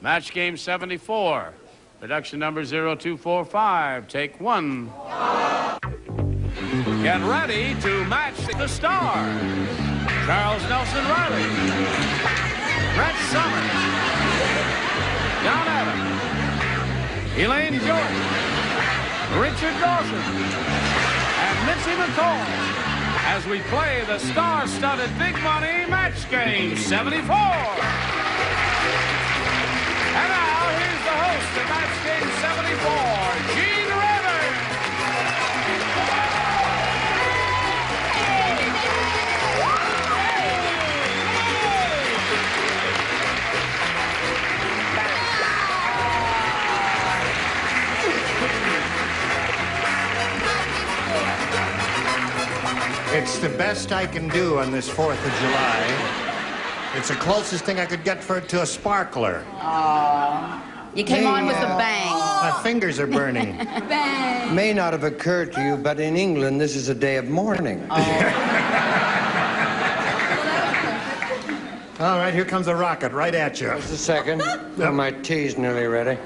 Match game 74. Production number 0245. Take 1. Get ready to match the stars. Charles Nelson Reilly. Brett Summers. Don Adams. Elaine Joyce. Richard Dawson. And Mitzi McCall. As we play the star-studded big money match game 74. And now, here's the host of Match Game 74, Gene Rivers. It's the best I can do on this 4th of July. It's the closest thing I could get to a sparkler. You came on with a bang. My fingers are burning. Bang. May not have occurred to you, but in England, this is a day of mourning. All right, here comes a rocket right at you. Just a second. Oh, my tea's nearly ready.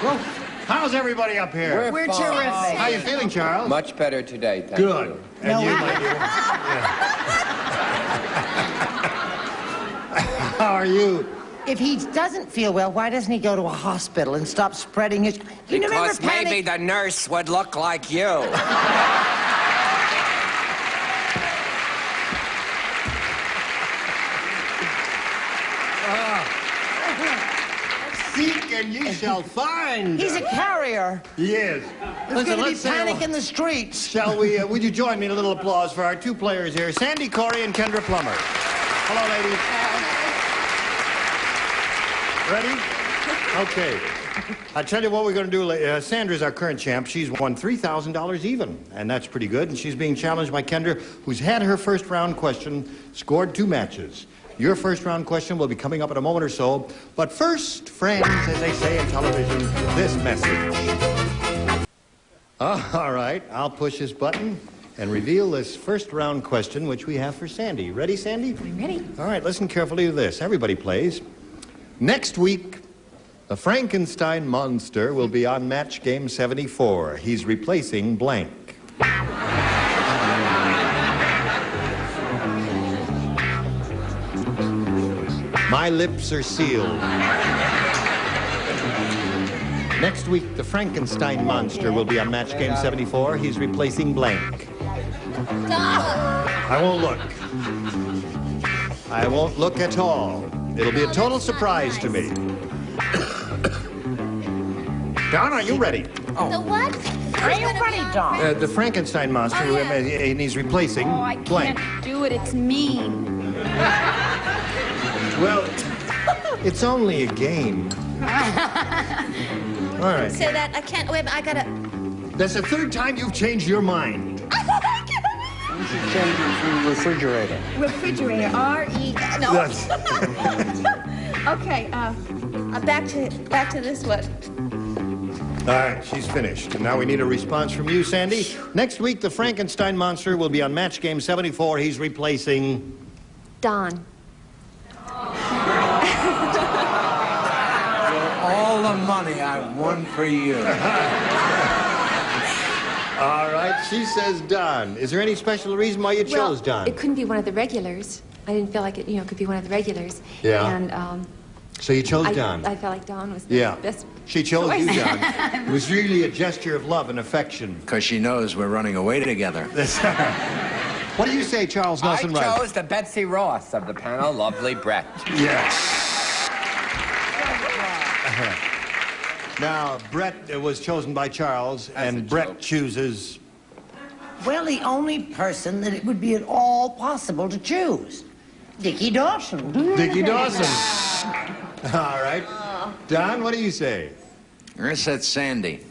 Well, how's everybody up here? We're terrific. How you feeling, Charles? Much better today, thank Good. you. And you, my dear? How are you? If he doesn't feel well, why doesn't he go to a hospital and stop spreading his... You never Because maybe panic? the nurse would look like you. Seek and ye shall find. He's a carrier. He is. There's going to be panic in the streets. Shall we, would you join me in a little applause for our two players here, Sandy Corey and Kendra Plummer. Hello, ladies. Ready? Okay. I tell you what we're going to do. Sandra's our current champ. She's won $3,000 even, and that's pretty good. And she's being challenged by Kendra, who's had her first round question, scored 2 matches. Your first round question will be coming up in a moment or so. But first, friends, as they say in television, this message. All right, I'll push this button and reveal this first round question, which we have for Sandy. Ready, Sandy? I'm ready. All right, listen carefully to this. Everybody plays. Next week, the Frankenstein monster will be on match game 74. He's replacing blank. My lips are sealed. Next week, the Frankenstein monster will be on match game 74. He's replacing blank. I won't look. I won't look at all. It'll be a total surprise to me. Don, are you ready? The what? Are you ready, Don? The Frankenstein monster, and he's replacing I blank. can't do it. It's mean. Well, it's only a game. All right. Say that. I can't. Wait, I gotta. That's the 3rd time you've changed your mind. You should change it to refrigerator. Refrigerator. R-E. No. That's... Okay. Back to this one. All right, she's finished. Now we need a response from you, Sandy. Next week, the Frankenstein monster will be on match game 74. He's replacing... Don. All the money I won for you. All right, she says Don. Is there any special reason why you chose Don? It couldn't be one of the regulars. I didn't feel like it, could be one of the regulars. Yeah. And So you chose Don? I felt like Don was the best. She chose choice. you, Don. It was really a gesture of love and affection. Because she knows we're running away together. What do you say, Charles Nelson Reilly? I chose the Betsy Ross of the panel, lovely Brett. Yes. Now, Brett was chosen by Charles, and Brett chooses... Well, the only person that it would be at all possible to choose. Dickie Dawson. Dickie Dawson. All right. Don, what do you say? I said Sandy.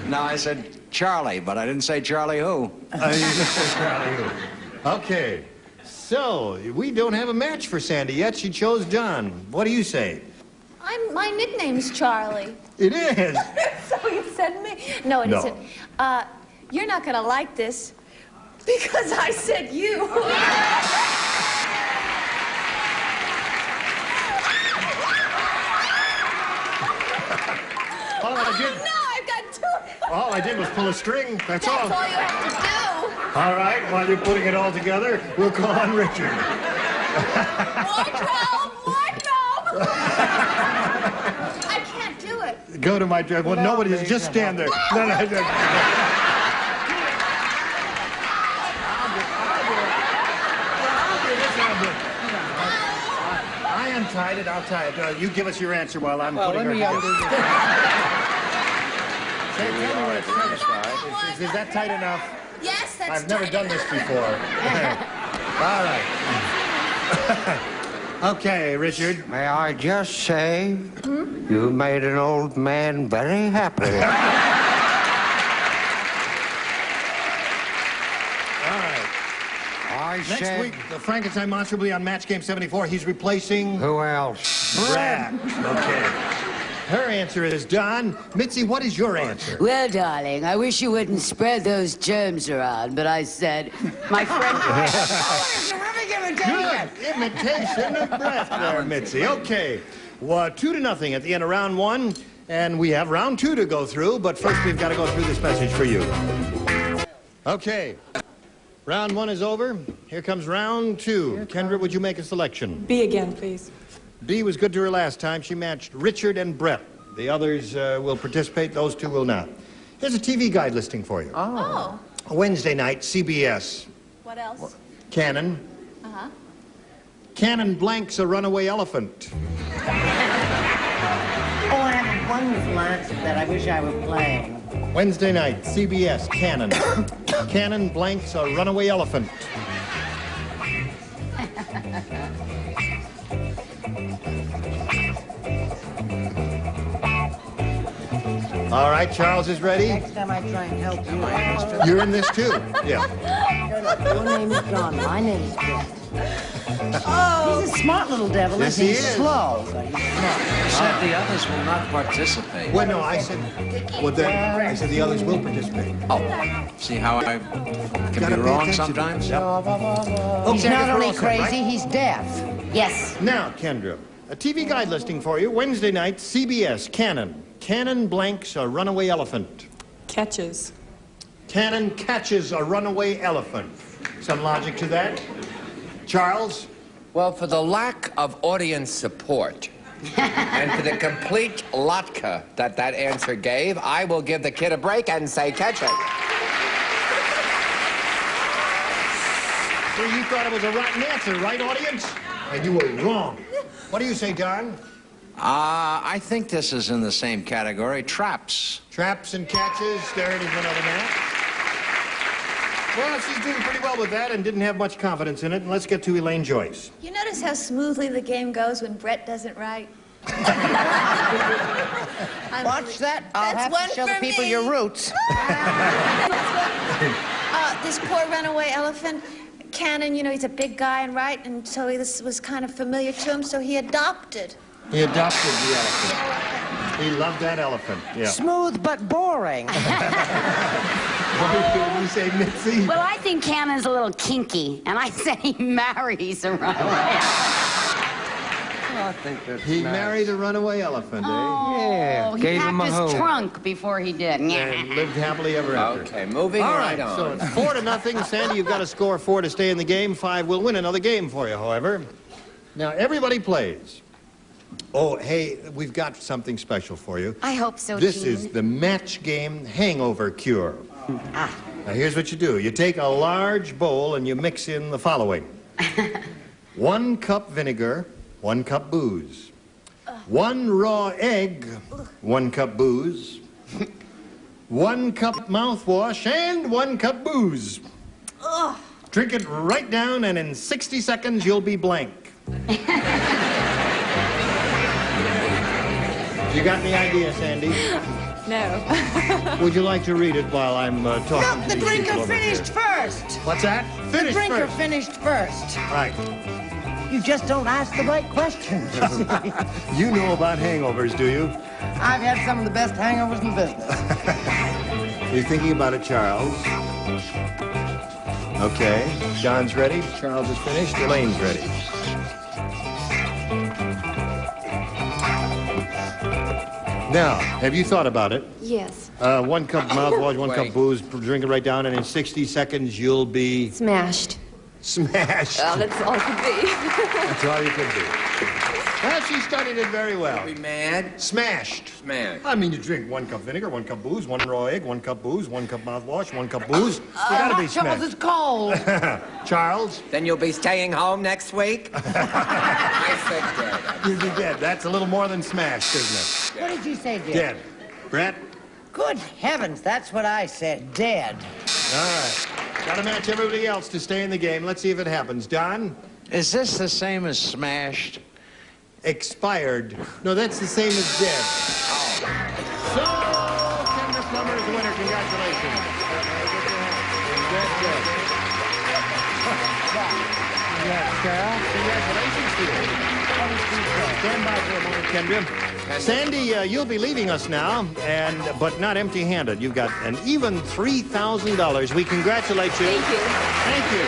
No, I said Charlie, but I didn't say Charlie who. You didn't say Charlie who. Okay. So, we don't have a match for Sandy yet. She chose Don. What do you say? My nickname's Charlie. It is. So you said me? No, it isn't. You're not gonna like this because I said you. All I did was pull a string, that's That's all. all you have to do. All right, while you're putting it all together, we'll call on Richard. Wardrobe! Wardrobe! I can't do it. Go to my dress. Well, nobody is. Just stand there. No, no, no. I untied it. I'll tie it. You give us your answer while I'm putting her together. Tell me when it's satisfied. Is that tight enough? Yes, that's I've never tight done this enough. before. All right. Okay, Richard. May I just say, you made an old man very happy. All right. I Next said, week, the Frankenstein Monster will be on Match Game 74. He's replacing who else? Brad. Okay. Her answer is Don. Mitzi, what is your answer? Well, darling, I wish you wouldn't spread those germs around, but I said, my friend Brett. Good imitation of breath there, Mitzi. Okay. Well, 2-0 at the end of round one, and we have round two to go through, but first we've got to go through this message for you. Okay. Round one is over. Here comes round two. Kendra, would you make a selection? B again, please. B was good to her last time. She matched Richard and Brett. The others will participate. Those two will not. Here's a TV guide listing for you. Oh. Wednesday night, CBS. What else? Cannon. Uh-huh. Cannon blanks a runaway elephant. Oh, I have a wonderful answer that I wish I were playing. Wednesday night, CBS, Cannon. Cannon blanks a runaway elephant. All right, Charles is ready. Next time I try and help you, You're in this too. Yeah. your name is John. My name is Brett. Oh. He's a smart little devil. Yes, isn't he He's is. slow, but he's smart. You said the others will not participate. Well, no, I said. Well, then I said the others will participate. Oh, see how I can Gotta be pay wrong attention. sometimes? Yep. He's Okay, I guess not we're only all set, crazy, right? he's deaf. Yes. Now, Kendra, a TV guide listing for you. Wednesday night, CBS, Cannon. Cannon blanks a runaway elephant. Catches. Cannon catches a runaway elephant. Some logic to that? Charles? Well, for the lack of audience support and for the complete latka that answer gave, I will give the kid a break and say catch it. So you thought it was a rotten answer, right, audience? And you were wrong. What do you say, Don? I think this is in the same category. Traps. Traps and catches. There it is, another match. Well, she's doing pretty well with that and didn't have much confidence in it. And let's get to Elaine Joyce. You notice how smoothly the game goes when Brett does it right? Watch that. I'll That's have one to show the for people me. your roots. This poor runaway elephant, Cannon, you know, he's a big guy and right, and so this was kind of familiar to him, so he adopted. He adopted the elephant. He loved that elephant. Yeah. Smooth but boring. What did you say, Mitzi? Well, I think Cannon's a little kinky, and I say he marries a runaway. I think that's He nice. married a runaway elephant, eh? Yeah, He gave him a packed home. his trunk before he did. And lived happily ever after. Okay, moving All right right, on. so it's 4-0. Sandy, you've got to score 4 to stay in the game. 5 will win another game for you, however. Now, everybody plays. Oh, hey, we've got something special for you. I hope so, This Gene. is the match game hangover cure. Now, here's what you do. You take a large bowl and you mix in the following. 1 cup vinegar, 1 cup booze. 1 raw egg, 1 cup booze. 1 cup mouthwash, and 1 cup booze. Drink it right down, and in 60 seconds, you'll be blank. You got any idea, Sandy? No. Would you like to read it while I'm talking Look, to the these drinker people over finished here? first. What's that? The Finish drinker first. finished first. Right. You just don't ask the right questions. You know about hangovers, do you? I've had some of the best hangovers in the business. You're thinking about it, Charles. Okay. John's ready. Charles is finished. Elaine's ready. Now, have you thought about it? Yes. 1 cup mouthwash, 1 cup booze. Drink it right down, and in 60 seconds, you'll be... Smashed. Smashed. Well, that's all it could be. That's all you could be. Well, she studied it very well. Be mad? Smashed. Smashed. I mean, you drink 1 cup vinegar, 1 cup booze, 1 raw egg, 1 cup booze, 1 cup mouthwash, 1 cup booze. You gotta be Charles, smashed. it's cold. Charles? Then you'll be staying home next week? I said dead. You'd be dead. That's a little more than smashed, isn't What did you say, it? dear? Dead. Brett? Good heavens, that's what I said. Dead. All right. Gotta match everybody else to stay in the game. Let's see if it happens. Don? Is this the same as smashed? Expired. No, that's the same as dead. So, Kendra Plummer is the winner. Congratulations. Congratulations to you. Stand by for a moment, Kendra. Sandy, you'll be leaving us now, but not empty-handed. You've got an even $3,000. We congratulate you. Thank you. Thank you.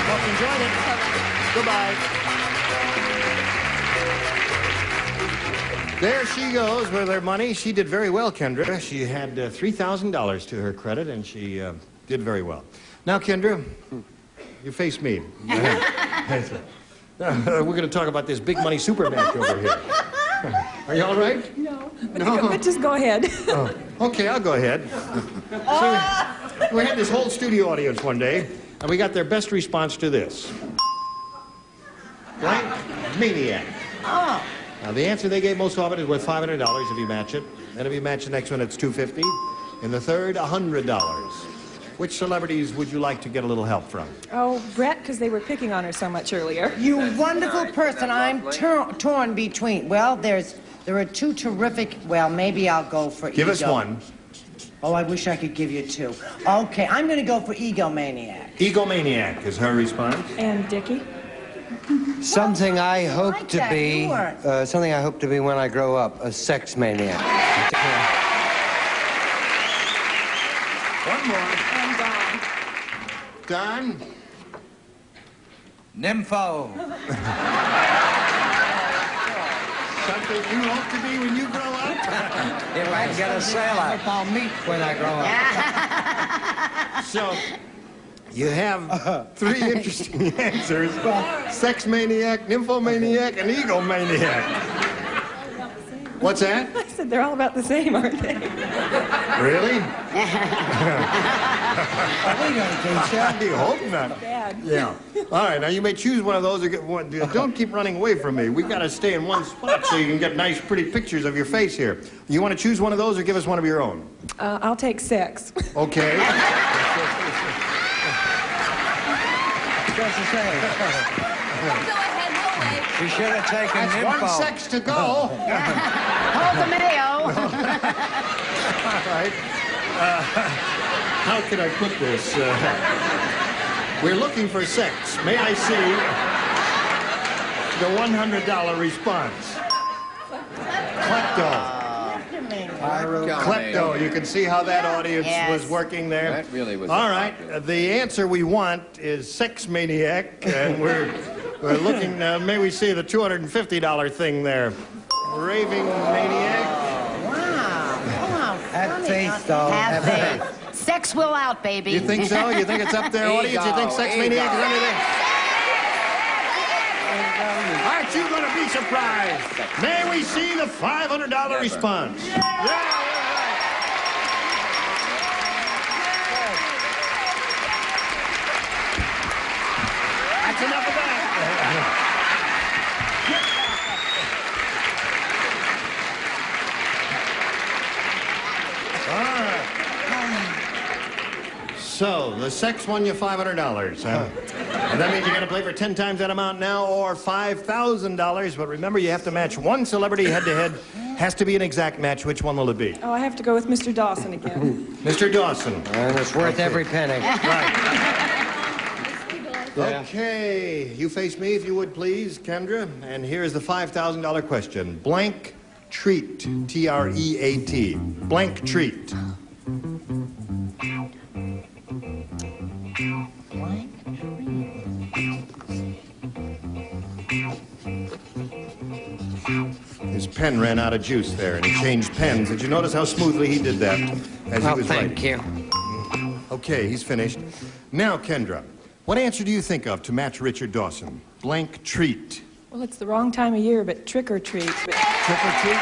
Hope you enjoyed it. Goodbye. There she goes with her money. She did very well, Kendra. She had $3,000 to her credit, and she did very well. Now, Kendra, you face me. We're going to talk about this big money super match over here. Are you all right? No. No? But just go ahead. Oh, okay, I'll go ahead. So we had this whole studio audience one day, and we got their best response to this. Blank maniac. Oh. Now, the answer they gave most often is worth $500 if you match it. Then if you match the next one, it's $250. And the third, $100. Which celebrities would you like to get a little help from? Oh, Brett, because they were picking on her so much earlier. You wonderful person. I'm torn between. Well, there are 2 terrific. Well, maybe I'll go for Give Ego. us one. Oh, I wish I could give you 2. Okay, I'm going to go for Egomaniac. Egomaniac is her response. And Dickie? Something I hope like to that. be. You weren't. Something I hope to be when I grow up. A sex maniac. One more. And Don. Don? Nympho. Something you hope to be when you grow up? If I can get a sailor. I'll meet when I grow up. So, you have 3 interesting answers. Sex maniac, nymphomaniac, and egomaniac. What's that? I said they're all about the same, aren't they? Really? I hope not. Bad. Yeah. All right, now you may choose one of those or get one. Don't keep running away from me. We got to stay in one spot so you can get nice, pretty pictures of your face here. You want to choose one of those or give us one of your own? I'll take 6. Okay. Just the same. She should have taken That's Nympho. 1 sex to go. Hold the mayo. All right. How can I put this? We're looking for sex. May I see the $100 response? Klepto. Klepto. You can see how that audience was working there. That really was. All right. The answer we want is sex maniac, and we're looking. May we see the $250 thing there? Raving maniac. Wow. Have faith, though. Have faith. Sex will out, baby. You think so? You think it's up there, audience? You think sex maniac is under there? Aren't you going to be surprised? May we see the $500 response? Yeah, that's enough of that. All right. So, the sex won you $500, huh? And that means you're going to play for 10 times that amount now or $5,000. But remember, you have to match one celebrity head-to-head. Has to be an exact match. Which one will it be? Oh, I have to go with Mr. Dawson again. Mr. Dawson. And it's worth every penny. Right. Yeah. Okay. You face me, if you would, please, Kendra. And here's the $5,000 question. Blank treat. T-R-E-A-T. Blank treat. His pen ran out of juice there, and he changed pens. Did you notice how smoothly he did that as he was thank writing? you. Okay, he's finished. Now, Kendra, what answer do you think of to match Richard Dawson? Blank treat. Well, it's the wrong time of year, but trick or treat. Trick or treat?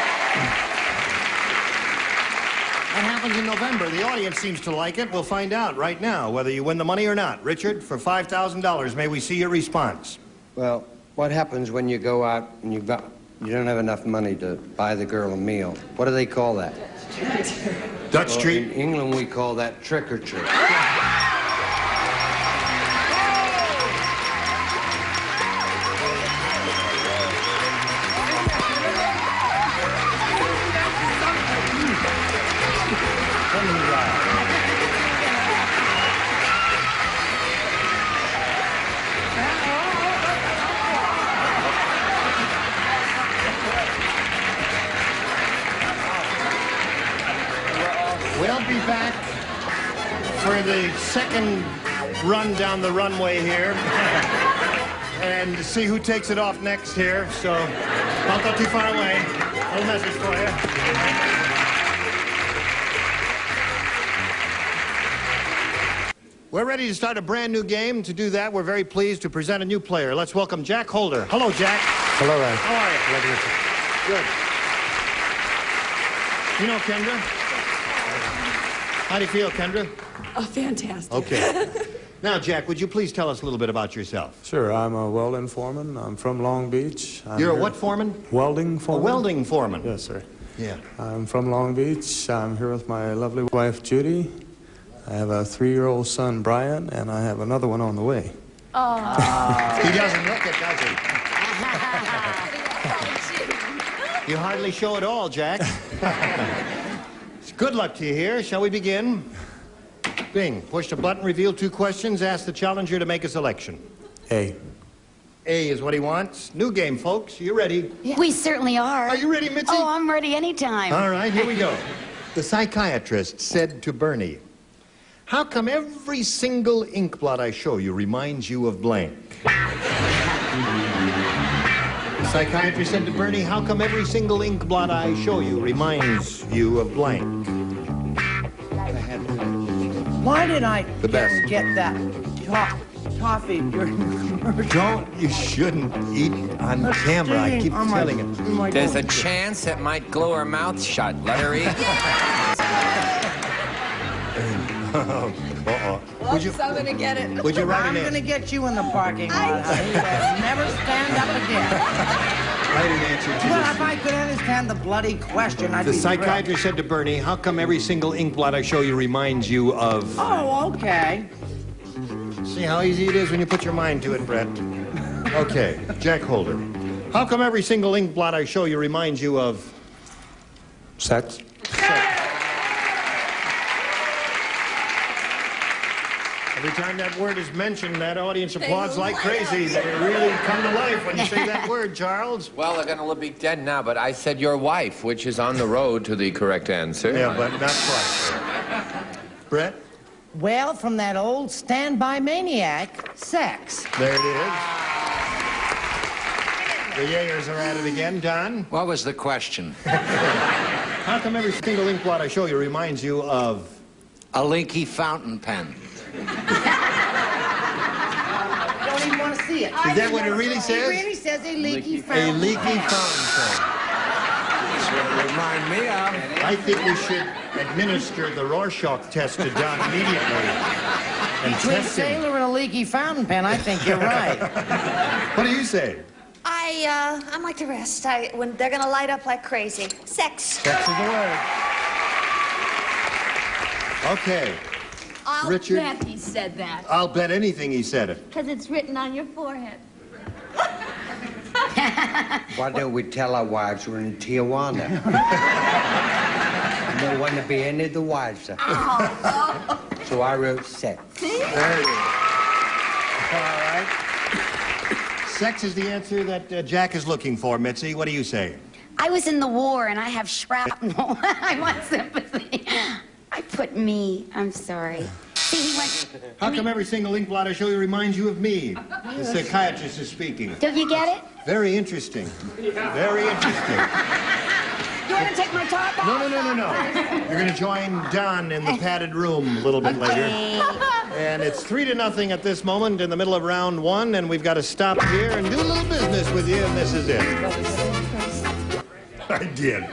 That happens in November. The audience seems to like it. We'll find out right now whether you win the money or not. Richard, for $5,000, may we see your response? Well, what happens when you go out and you don't have enough money to buy the girl a meal? What do they call that? Dutch Well, treat? in England, we call that trick or treat. We'll be back for the second run down the runway here and see who takes it off next here. So don't go too far away. A little message for you. We're ready to start a brand new game. To do that, we're very pleased to present a new player. Let's welcome Jack Holder. Hello, Jack. Hello, Ed. How are you? Good. You know Kendra? How do you feel, Kendra? Oh, fantastic. Okay. Now, Jack, would you please tell us a little bit about yourself? Sure, I'm a welding foreman. I'm from Long Beach. You're a what foreman? Welding foreman. A welding foreman. Yes, sir. Yeah. I'm from Long Beach. I'm here with my lovely wife, Judy. I have a 3-year-old son, Brian, and I have another one on the way. He doesn't look it, does he? You hardly show it all, Jack. Good luck to you here. Shall we begin? Bing, push the button, reveal 2 questions, ask the challenger to make a selection. A. A is what he wants. New game, folks. You ready? We certainly are. Are you ready, Mitzi? Oh, I'm ready anytime. All right, here we go. The psychiatrist said to Bernie, "How come every single ink blot I show you reminds you of blank?" The psychiatrist said to Bernie, "How come every single ink blot I show you reminds you of blank?" Why did I The best. get that toffee during the commercial? You shouldn't eat on camera. I keep telling it. There's a chance it might glue her mouth shut. Let her eat. Would you, I'm gonna get it. would you write I'm an going to answer? get you in the parking lot, honey. You'll never stand up again. Write an answer to Well, this. if I could understand the bloody question, I'd The be thrilled. psychiatrist said to Bernie, "How come every single ink blot I show you reminds you of..." Oh, okay. See how easy it is when you put your mind to it, Brett? Okay, Jack Holder. How come every single ink blot I show you reminds you of... Sex. Every time that word is mentioned, that audience applauds like crazy. They really come to life when you say that word, Charles. Well, they're going to be dead now, but I said your wife, which is on the road to the correct answer. Yeah, but not quite. Brett? Well, from that old standby maniac, sex. There it is. The Yayers are at it again. Don? What was the question? How come every single ink blot I show you reminds you of... A leaky fountain pen. Don't even want to see it. Is that what it really says? It really says a leaky A fountain. leaky fountain pen. That's what it remind me of. I think we should administer the Rorschach test to Don immediately. And Between test him. sailor and a leaky fountain pen, I think you're right. What do you say? I'm like the rest. When they're gonna light up like crazy. Sex. Sex is the word. Okay. I'll Richard? bet he said that. I'll bet anything he said it. Because it's written on your forehead. Why don't we tell our wives we're in Tijuana? There wouldn't be any of the wives there. So I wrote sex. There it is. All right. Sex is the answer that Jack is looking for. Mitzi, what do you say? I was in the war and I have shrapnel. I want sympathy. I put me. I'm sorry. See, he went... How come every single ink blot I show you reminds you of me? The psychiatrist is speaking. Don't you get it? Very interesting. Very interesting. You want to take my top off? No. You're going to join Don in the padded room a little bit later. And it's 3-0 at this moment in the middle of round 1, and we've got to stop here and do a little business with you, and this is it. I did.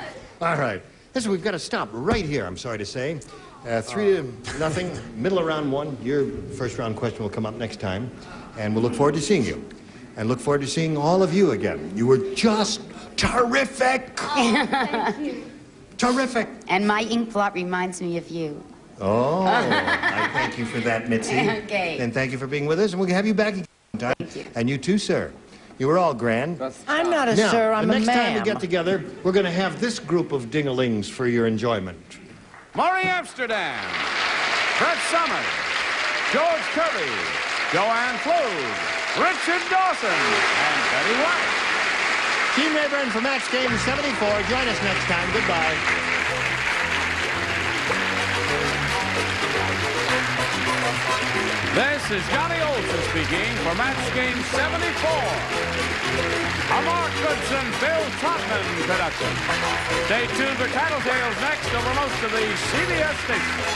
All right. Listen, we've got to stop right here, I'm sorry to say. 3-0, middle of round 1. Your first round question will come up next time, and we'll look forward to seeing you. And look forward to seeing all of you again. You were just terrific. Oh, thank you. Terrific. And my ink blot reminds me of you. Oh, I thank you for that, Mitzi. Okay. And thank you for being with us, and we'll have you back again sometime. Thank you. And you too, sir. You were all grand. I'm not a Now, sir, I'm the a next time we ma'am. get together, we're going to have this group of ding-a-lings for your enjoyment. Maury Amsterdam, Brett Summers, George Kirby, Joanne Flude, Richard Dawson, and Betty White. Team Rayburn for Match Game 74. Join us next time. Goodbye. This is Johnny Olson speaking for Match Game 74. A Mark Goodson, Bill Totman production. Stay tuned for Tattletales next over most of the CBS stations.